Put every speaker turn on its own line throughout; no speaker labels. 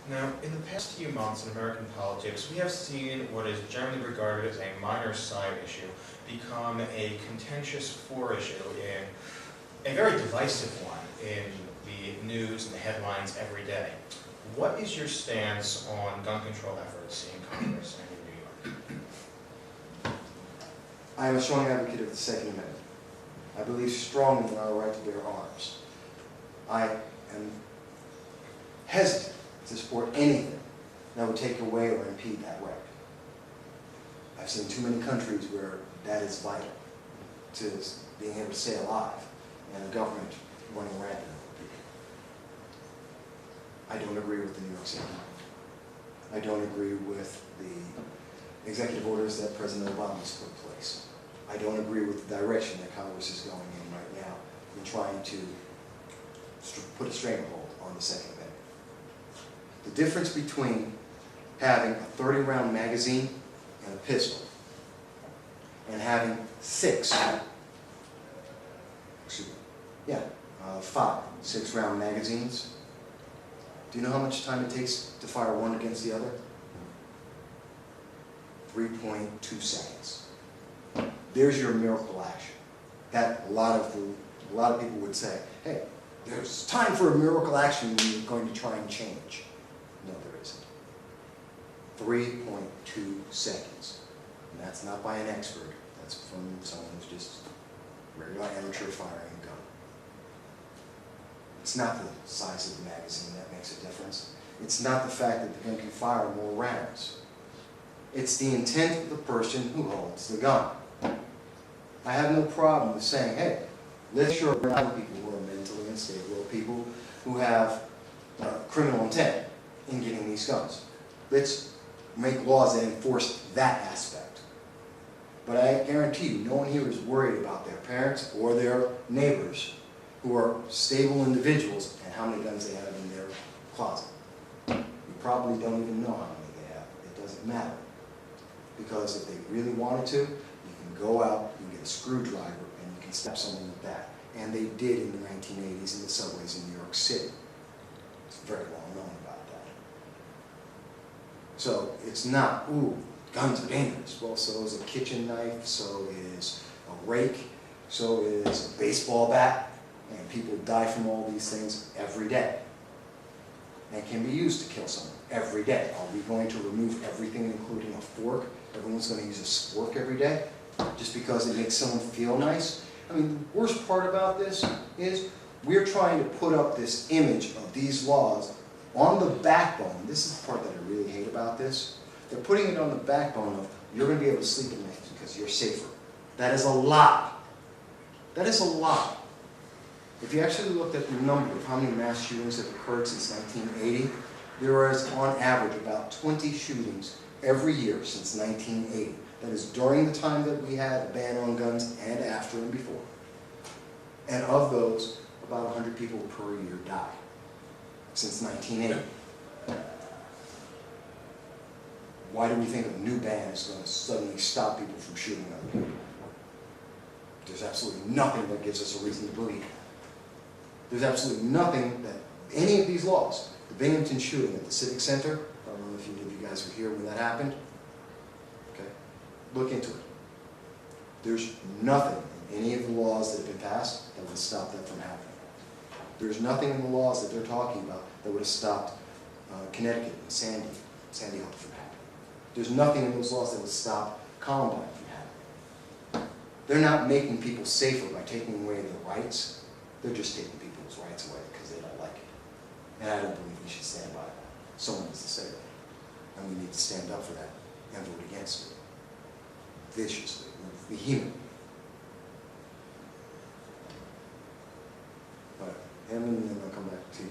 Now, in the past few months in American politics, we have seen what is generally regarded as a minor side issue become a contentious fore issue in a very divisive one in the news and the headlines every day. What is your stance on gun control efforts in Congress and in New York?
I am a strong advocate of the Second Amendment. I believe strongly in our right to bear arms. I am hesitant to support anything that would take away or impede that right. I've seen too many countries where that is vital to being able to stay alive and a government running rampant over people. I don't agree with the New York City. I don't agree with the executive orders that President Obama has put in place. I don't agree with the direction that Congress is going in right now in trying to put a stranglehold on the Second Amendment. The difference between having a 30-round magazine and a pistol and having 5 6-round magazines, do you know how much time it takes to fire one against the other? 3.2 seconds. There's your miracle action. That a lot of people would say, hey, there's time for a miracle action when you're going to try and change. No, there isn't. 3.2 seconds. And that's not by an expert. That's from someone who's just regular amateur firing a gun. It's not the size of the magazine that makes a difference. It's not the fact that the gun can fire more rounds. It's the intent of the person who holds the gun. I have no problem with saying, hey, let's show people who are mentally unstable, or people who have criminal intent in getting these guns. Let's make laws that enforce that aspect. But I guarantee you, no one here is worried about their parents or their neighbors who are stable individuals and how many guns they have in their closet. You probably don't even know how many they have. It doesn't matter. Because if they really wanted to, you can go out, you can get a screwdriver, and you can stab someone with that. And they did in the 1980s in the subways in New York City. It's very well known about that. So it's not, ooh, guns are dangerous. Well, so is a kitchen knife, so is a rake, so is a baseball bat. And people die from all these things every day. And can be used to kill someone every day. Are we going to remove everything, including a fork? Everyone's going to use a spork every day just because it makes someone feel nice? I mean, the worst part about this is we're trying to put up this image of these laws on the backbone. This is the part that I really hate about this. They're putting it on the backbone of you're going to be able to sleep at night because you're safer. That is a lie. That is a lie. If you actually looked at the number of how many mass shootings have occurred since 1980, there is on average about 20 shootings every year since 1980. That is during the time that we had a ban on guns and after and before. And of those, about 100 people per year die since 1980. Why do we think a new ban is going to suddenly stop people from shooting other people? There's absolutely nothing that gives us a reason to believe that. There's absolutely nothing that any of these laws, the Binghamton shooting at the Civic Center, I don't know if any of you guys were here when that happened. Okay, look into it. There's nothing in any of the laws that have been passed that would stop that from happening. There's nothing in the laws that they're talking about that would have stopped Connecticut and Sandy Hook from happening. There's nothing in those laws that would stop Columbine from happening. They're not making people safer by taking away their rights. They're just taking people's rights away because they don't like it. And I don't believe we should stand by that. Someone needs to say that. And we need to stand up for that and vote against it. Viciously, vehemently. But him and then I'll come back to you.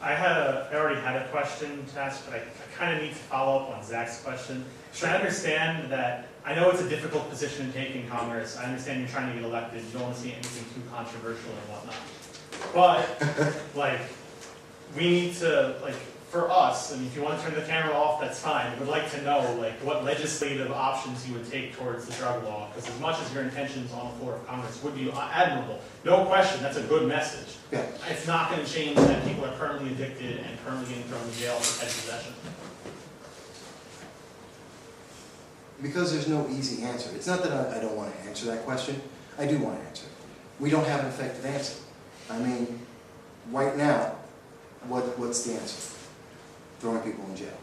I already had a question to ask, but I kind of need to follow up on Zach's question. So I understand that, I know it's a difficult position to take in Congress. I understand you're trying to get elected. You don't want to see anything too controversial or whatnot. But, like, we need to, like, for us, and if you want to turn the camera off, that's fine. We'd like to know, like, what legislative options you would take towards the drug law, because as much as your intentions on the floor of Congress would be admirable, no question, that's a good message.
Yeah.
It's not going to change that people are currently addicted and currently getting thrown in jail for head possession.
Because there's no easy answer. It's not that I don't want to answer that question. I do want to answer it. We don't have an effective answer. I mean, right now, what's the answer? Throwing people in jail.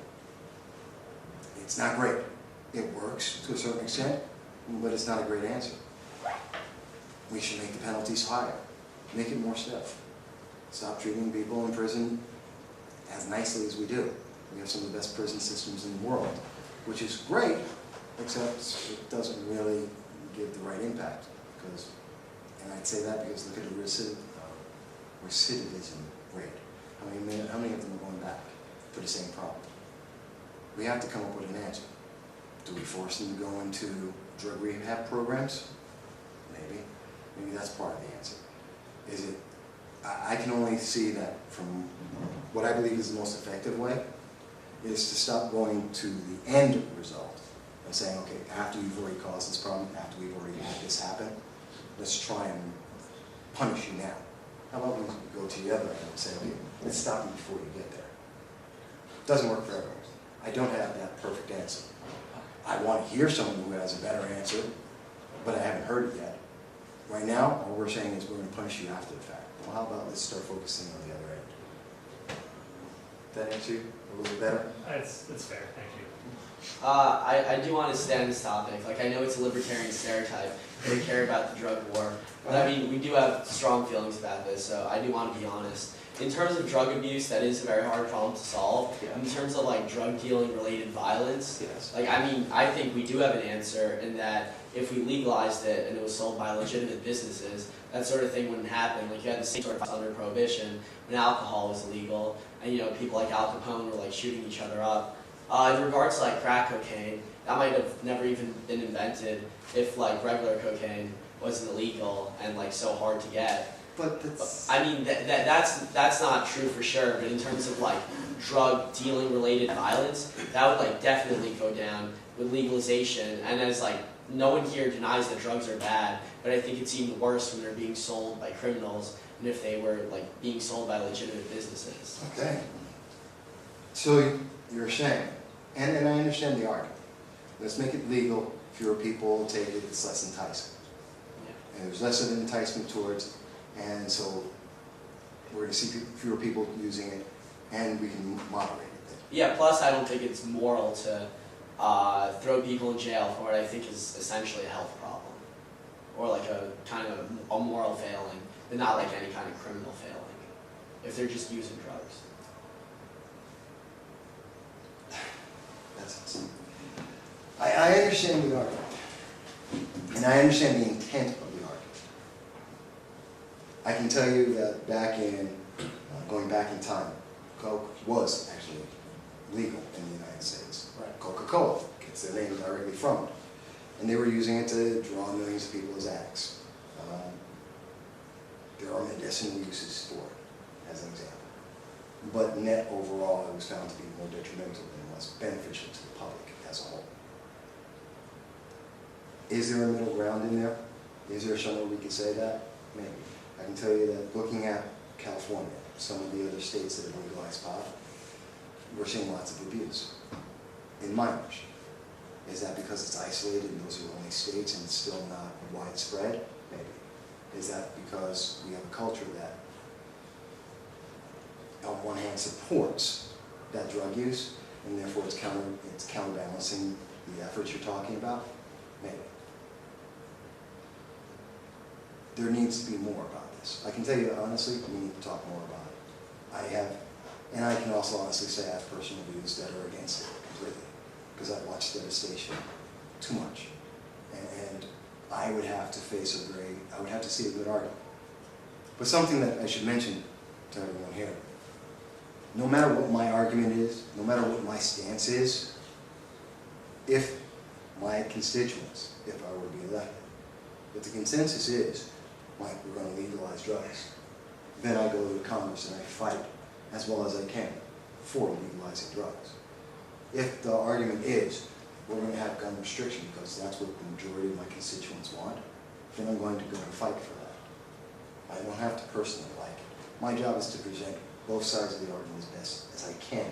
It's not great. It works to a certain extent, but it's not a great answer. We should make the penalties higher. Make it more stiff. Stop treating people in prison as nicely as we do. We have some of the best prison systems in the world, which is great, except it doesn't really give the right impact. Because, and I'd say that because look at the recidivism rate. How many of them are going back for the same problem? We have to come up with an answer. Do we force them to go into drug rehab programs? Maybe. Maybe that's part of the answer. Is it? I can only see that from what I believe is the most effective way is to stop going to the end result and saying, okay, after you've already caused this problem, after we've already had this happen, let's try and punish you now. How about we go to the other end and say, okay, let's stop you before you get there. It doesn't work for everyone. I don't have that perfect answer. I want to hear someone who has a better answer, but I haven't heard it yet. Right now, all we're saying is we're going to punish you after the fact. Well, how about let's start focusing on the other end? Did that answer you a little bit better?
It's fair, thank you.
I do want to stay on this topic. Like, I know it's a libertarian stereotype. They care about the drug war. But I mean, we do have strong feelings about this, so I do want to be honest. In terms of drug abuse, that is a very hard problem to solve.
Yeah.
In terms of like drug dealing related violence,
Yes.
like, I mean, I think we do have an answer in that if we legalized it and it was sold by legitimate businesses, that sort of thing wouldn't happen. Like, you had the same sort of under prohibition when alcohol was illegal, and you know, people like Al Capone were like shooting each other up. In regards to like crack cocaine, that might have never even been invented if like regular cocaine wasn't illegal and like so hard to get.
But that's...
I mean, that's not true for sure, but in terms of like drug dealing related violence, that would like definitely go down with legalization. And as like, no one here denies that drugs are bad, but I think it's even worse when they're being sold by criminals than if they were like being sold by legitimate businesses.
Okay. So you're saying, and I understand the argument. Let's make it legal, fewer people take it, it's less enticing.
Yeah.
And there's less of an enticement towards it, and so we're going to see fewer people using it, and we can moderate it.
Yeah, plus I don't think it's moral to throw people in jail for what I think is essentially a health problem. Or like a kind of a moral failing, but not like any kind of criminal failing, if they're just using drugs.
I understand the argument, and I understand the intent of the argument. I can tell you that back in, going back in time, Coke was actually legal in the United States.
Right.
Coca-Cola gets their name directly from it. And they were using it to draw millions of people as addicts. There are medicinal uses for it, as an example. But net overall, it was found to be more detrimental than it was beneficial to the public as a whole. Is there a middle ground in there? Is there somewhere we could say that? Maybe. I can tell you that looking at California, some of the other states that have legalized pot, we're seeing lots of abuse in minors. Is that because it's isolated and those are the only states and it's still not widespread? Maybe. Is that because we have a culture that, on one hand, supports that drug use, and therefore it's counterbalancing the efforts you're talking about? Maybe. There needs to be more about this. I can tell you honestly, we need to talk more about it. And I can also honestly say I have personal views that are against it completely, because I've watched devastation too much. And I would have to I would have to see a good argument. But something that I should mention to everyone here, no matter what my argument is, no matter what my stance is, if my constituents, if I were to be elected, if the consensus is, Mike, we're going to legalize drugs, then I go to Congress and I fight as well as I can for legalizing drugs. If the argument is, we're going to have gun restriction because that's what the majority of my constituents want, then I'm going to go and fight for that. I don't have to personally like it. My job is to present both sides of the argument as best as I can,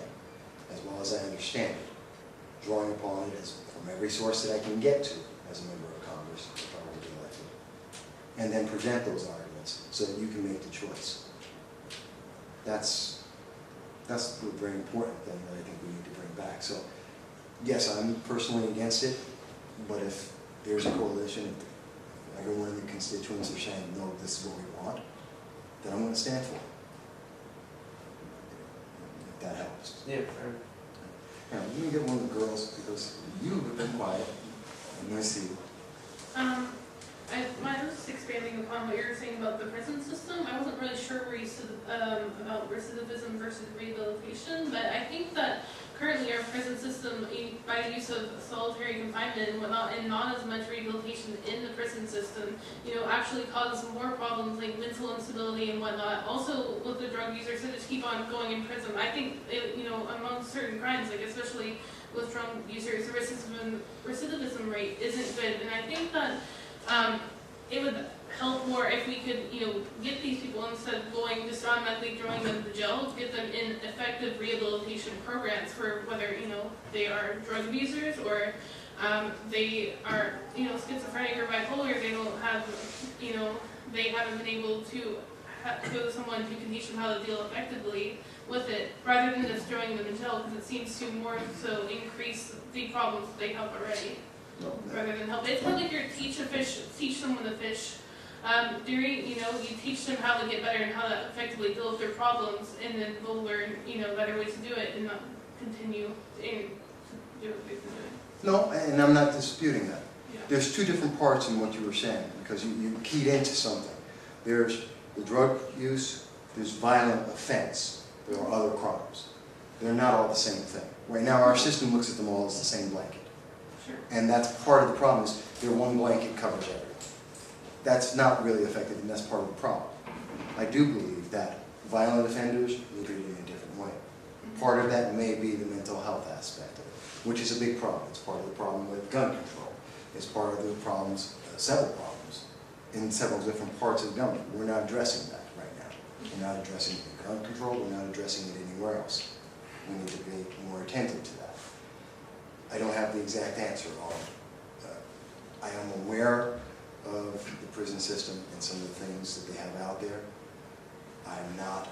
as well as I understand it, drawing upon it from every source that I can get to as a member of Congress if I were to be elected, and then present those arguments so that you can make the choice. That's a very important thing that I think we need to bring back. So, yes, I'm personally against it, but if there's a coalition, if every one of the constituents are saying, no, this is what we want, then I'm going to stand for it. If that helps.
Yeah, fair.
Now, let me get one of the girls, because you have been quiet. I'm going to see you.
I was just expanding upon what you were saying about the prison system. I wasn't really sure where you stood about recidivism versus rehabilitation, but I think that currently our prison system, by the use of solitary confinement and whatnot, and not as much rehabilitation in the prison system, actually causes more problems like mental instability and whatnot. Also with the drug users that just keep on going in prison. I think, among certain crimes, like especially with drug users, the recidivism rate isn't good, and I think that it would help more if we could, get these people, instead of just automatically throwing them to jail, get them in effective rehabilitation programs for whether, they are drug abusers or they are, schizophrenic or bipolar, they don't have, they haven't been able to go to someone who can teach them how to deal effectively with it, rather than just throwing them in jail, because it seems to more so increase the problems that they have already. Rather than help. It's kind of like you teach someone to fish. You teach them how to get better and how to effectively deal with their problems, and then they'll learn, better ways to do it and not continue to do what they've been doing.
No, and I'm not disputing that.
Yeah.
There's two different parts in what you were saying, because you keyed into something. There's the drug use, there's violent offense, there are other crimes. They're not all the same thing. Right now, our system looks at them all as the same blanket.
Sure.
And that's part of the problem, is their one blanket covers everything. That's not really effective, and that's part of the problem. I do believe that violent offenders will be treated in a different way. Part of that may be the mental health aspect of it, which is a big problem. It's part of the problem with gun control. It's part of the problems, several problems, in several different parts of government. We're not addressing that right now. We're not addressing it in gun control. We're not addressing it anywhere else. We need to be more attentive to that. I don't have the exact answer on it. I am aware of the prison system and some of the things that they have out there. I'm not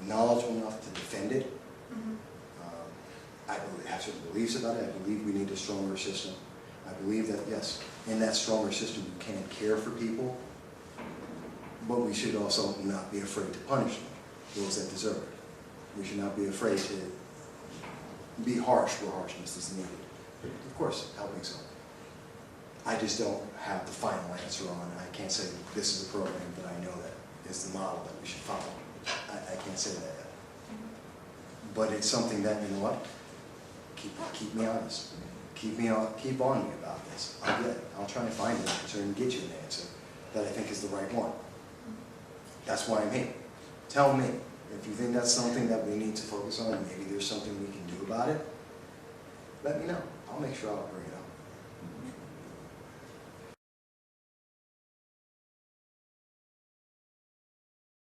knowledgeable enough to defend it. I have certain beliefs about it. I believe we need a stronger system. I believe that, yes, in that stronger system you can care for people, but we should also not be afraid to punish them, those that deserve it. We should not be afraid to be harsh where harshness is needed. Of course, helping some. I just don't have the final answer on it. I can't say this is a program that I know that is the model that we should follow. I can't say that yet. But it's something that, you know what, keep me honest. Keep on me about this. I'll get it. I'll try and find an answer and get you an answer that I think is the right one. That's why I'm here. Tell me. If you think that's something that we need to focus on, maybe there's something we can do about it, let me know. I'll make sure I'll bring it up.